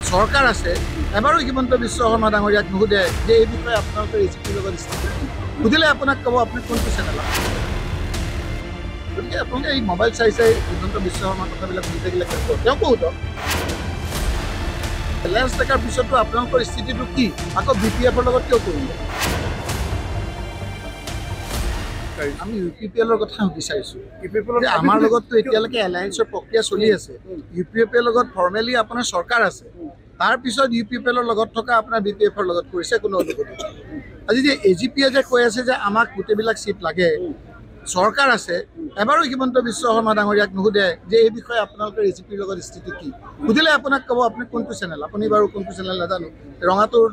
চৰকাৰ আছে এবাৰো হিমন্ত বিশ্ব শৰ্মা ডাঙৰীয়াক নুসুধে যে এই বিষয়ে আপোনালোকৰ এজিপিৰ লগত স্থিতি সুধিলে আপোনাক ক'ব আপুনি কোনটো চেনেল গতিকে আপোনালোকে এই মোবাইল চাই হিমন্ত বিশ্ব শৰ্মাৰ কথাবিলাক শুনি থাকিলে তেওঁ কওঁতো এলায়েন্স ডেকাৰ পিছতো আপোনালোকৰ স্থিতিটো কি আকৌ BPF লগত কিয় কৰিলে আমি UPPLৰ কথা বিচাৰিছোঁ যে আমাৰ লগততো এতিয়ালৈকে এলায়েন্সৰ প্ৰক্ৰিয়া চলি আছে UPPL লগত ফৰ্মেলি আপোনাৰ চৰকাৰ আছে তাৰপিছত UPPLৰ লগত থকা আপোনাৰ BPFৰ লগত কৰিছে কোনো অনুভূতি আজি যে AGPয়ে যে কৈ আছে যে আমাক গোটেইবিলাক চিট লাগে চৰকাৰ আছে এবাৰো হিমন্ত বিশ্ব শৰ্মা ডাঙৰীয়াক নুসুধে যে এই বিষয়ে আপোনালোকৰ AGPৰ লগত স্থিতি কি সুধিলে আপোনাক ক'ব আপুনি কোনটো চেনেল আপুনি বাৰু কোনটো চেনেল নাজানো ৰঙাটোৰ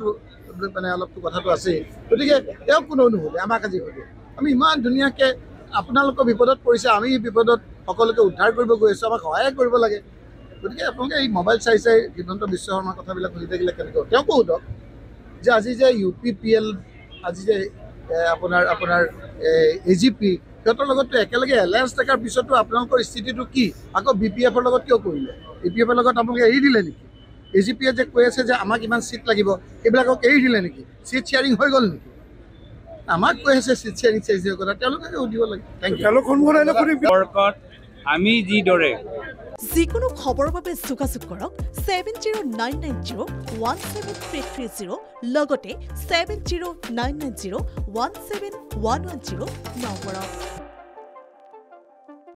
মানে অলপটো কথাটো আছে গতিকে তেওঁক কোনো নুসুধে আমাক আজি সুধে আমি ইমান ধুনীয়াকৈ আপোনালোকৰ বিপদত পৰিছে আমি বিপদত সকলোকে উদ্ধাৰ কৰিব গৈ আছোঁ আমাক সহায় কৰিব লাগে গতিকে আপোনালোকে এই মোবাইল চাই হিমন্ত বিশ্ব শৰ্মাৰ কথাবিলাক শুনি থাকিলে কেনেকৈ তেওঁ কওঁতো যে আজি যে UPPL আজি যে আপোনাৰ AGP সিহঁতৰ লগততো একেলগে এলায়েন্স ডেকাৰ পিছতো আপোনালোকৰ স্থিতিটো কি আকৌ BPFৰ লগত কিয় কৰিলে BPFৰ লগত আপোনালোকে এৰি দিলে নেকি AGPয়ে যে কৈ আছে যে আমাক ইমান চিট লাগিব সেইবিলাকক এৰি দিলে নেকি চিট শ্বেয়াৰিং হৈ গ'ল নেকি আমাক কৈ আছে চিট শ্বেয়াৰিং কথা তেওঁলোকে সুধিব লাগে থেংক ইউ আমি যিদৰে যিকোনো খবৰৰ বাবে যোগাযোগ কৰক 7099017330 লগতে 7099017110 নম্বৰত